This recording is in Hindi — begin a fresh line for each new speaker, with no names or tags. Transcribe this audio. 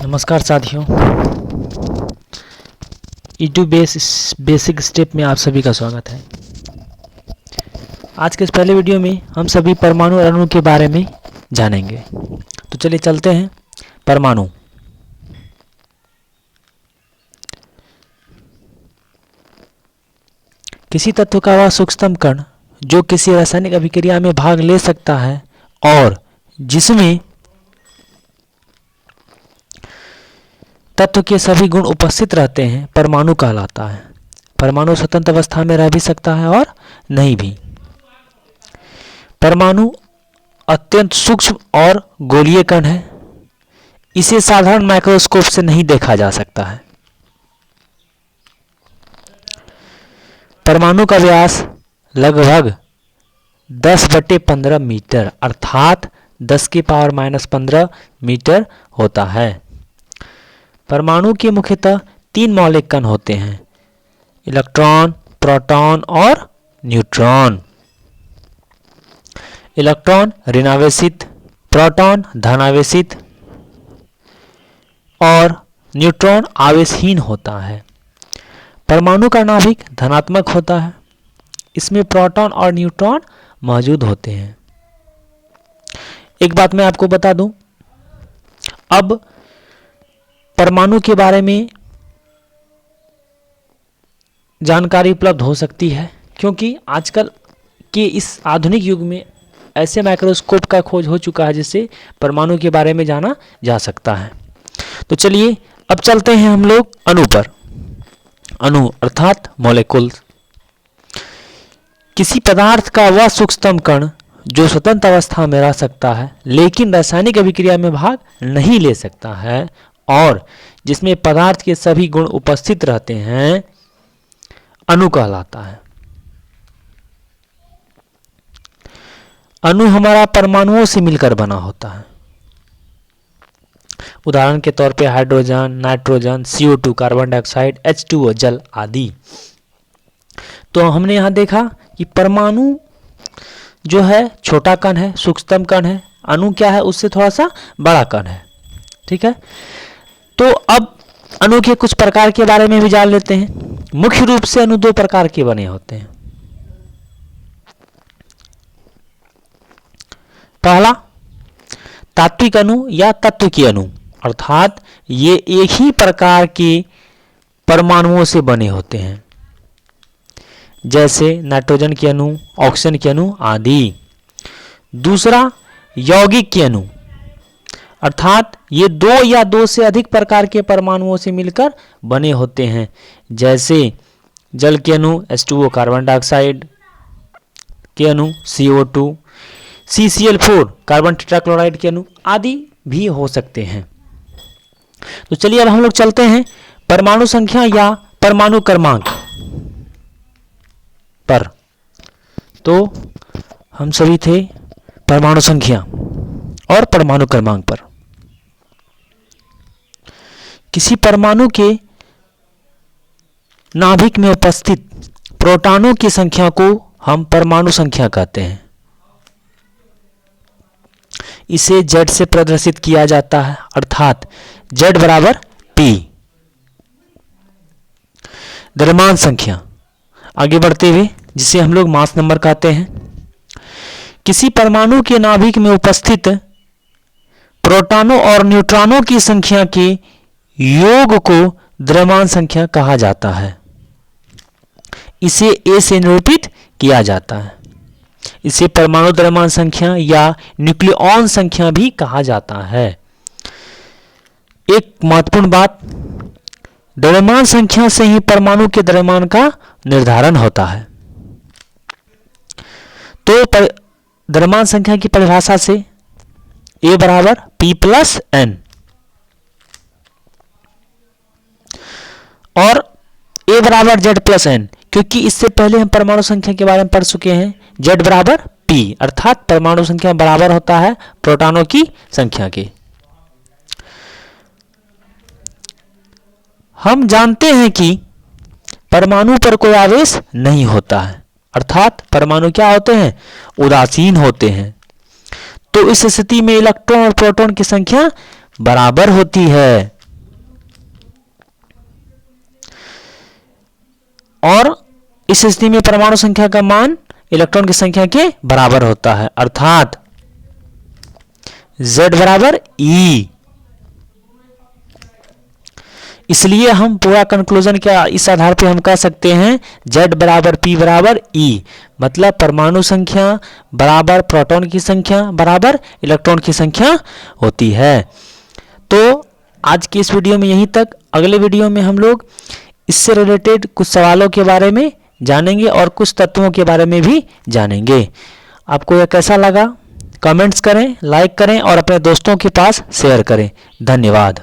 नमस्कार साथियों, यूट्यूब बेसिक स्टेप में आप सभी का स्वागत है। आज के इस पहले वीडियो में हम सभी परमाणु और अणु के बारे में जानेंगे। तो चलिए चलते हैं। परमाणु किसी तत्व का वह सूक्ष्मतम कण जो किसी रासायनिक अभिक्रिया में भाग ले सकता है और जिसमें तत्व के सभी गुण उपस्थित रहते हैं परमाणु कहलाता है। परमाणु स्वतंत्र अवस्था में रह भी सकता है और नहीं भी। परमाणु अत्यंत सूक्ष्म और गोलीय कण है। इसे साधारण माइक्रोस्कोप से नहीं देखा जा सकता है। परमाणु का व्यास लगभग 10/15 मीटर अर्थात 10⁻⁻15 मीटर होता है। परमाणु के मुख्यतः 3 मौलिक कण होते हैं: इलेक्ट्रॉन, प्रोटॉन और न्यूट्रॉन। इलेक्ट्रॉन ऋणावेशित, प्रोटॉन धनावेशित और न्यूट्रॉन आवेशहीन होता है। परमाणु का नाभिक धनात्मक होता है। इसमें प्रोटॉन और न्यूट्रॉन मौजूद होते हैं। एक बात मैं आपको बता दूं, अब परमाणु के बारे में जानकारी उपलब्ध हो सकती है क्योंकि आजकल के इस आधुनिक युग में ऐसे माइक्रोस्कोप का खोज हो चुका है जिससे परमाणु के बारे में जाना जा सकता है। तो चलिए अब चलते हैं हम लोग अणु पर। अणु अर्थात मॉलिक्यूल किसी पदार्थ का वह सूक्ष्मतम कण जो स्वतंत्र अवस्था में रह सकता है लेकिन रासायनिक अभिक्रिया में भाग नहीं ले सकता है और जिसमें पदार्थ के सभी गुण उपस्थित रहते हैं अणु कहलाता है। अणु हमारा परमाणुओं से मिलकर बना होता है। उदाहरण के तौर पे hydrogen, nitrogen, CO2, carbon dioxide, H2O जल आदि। तो हमने यहां देखा कि परमाणु जो है छोटा कण है, सूक्ष्मतम कण है। अणु क्या है, उससे थोड़ा सा बड़ा कण है। ठीक है, तो अब अणु के कुछ प्रकार के बारे में भी जान लेते हैं। मुख्य रूप से अणु 2 प्रकार के बने होते हैं। पहला तात्विक अणु या तत्व के अणु अर्थात ये एक ही प्रकार के परमाणुओं से बने होते हैं जैसे नाइट्रोजन के अणु, ऑक्सीजन के अणु आदि। दूसरा यौगिक के अणु अर्थात ये 2 या 2 से अधिक प्रकार के परमाणुओं से मिलकर बने होते हैं जैसे जल के अणु H2O, कार्बन डाइऑक्साइड के अणु CO2, CCl4, कार्बन टेट्राक्लोराइड के अणु आदि भी हो सकते हैं। तो चलिए अब हम लोग चलते हैं परमाणु संख्या या परमाणु क्रमांक पर। तो हम सभी थे परमाणु संख्या और परमाणु क्रमांक पर। किसी परमाणु के नाभिक में उपस्थित प्रोटॉनों की संख्या को हम परमाणु संख्या कहते हैं। इसे Z से प्रदर्शित किया जाता है अर्थात Z बराबर P। द्रव्यमान संख्या आगे बढ़ते हुए जिसे हम लोग मास नंबर कहते हैं। किसी परमाणु के नाभिक में उपस्थित प्रोटॉनों और न्यूट्रॉनों की संख्या के योग को द्रव्यमान संख्या कहा जाता है। इसे A से निरूपित किया जाता है। इसे परमाणु द्रव्यमान संख्या या न्यूक्लियॉन संख्या भी कहा जाता है। एक महत्वपूर्ण बात, द्रव्यमान संख्या से ही परमाणु के द्रव्यमान का निर्धारण होता है। तो द्रव्यमान संख्या की परिभाषा से A बराबर P + N और A बराबर Z + N, क्योंकि इससे पहले हम परमाणु संख्या के बारे में पढ़ चुके हैं। Z बराबर P अर्थात परमाणु संख्या बराबर होता है प्रोटॉनों की संख्या के। हम जानते हैं कि परमाणु पर कोई आवेश नहीं होता है अर्थात परमाणु क्या होते हैं, उदासीन होते हैं। तो इस स्थिति में इलेक्ट्रॉन और प्रोटॉन की संख्या बराबर होती है। और इस स्थिति में परमाणु संख्या का मान इलेक्ट्रॉन की संख्या के बराबर होता है, अर्थात Z बराबर E। इसलिए हम पूरा कंक्लूजन क्या इस आधार पे हम कह सकते हैं Z बराबर P बराबर E, मतलब परमाणु संख्या बराबर प्रोटॉन की संख्या बराबर इलेक्ट्रॉन की संख्या होती है। तो आज की इस वीडियो में यहीं तक। अगले वीडियो में हम लोग इससे रिलेटेड कुछ सवालों के बारे में जानेंगे और कुछ तत्वों के बारे में भी जानेंगे। आपको यह कैसा लगा कमेंट्स करें, लाइक करें और अपने दोस्तों के पास शेयर करें। धन्यवाद।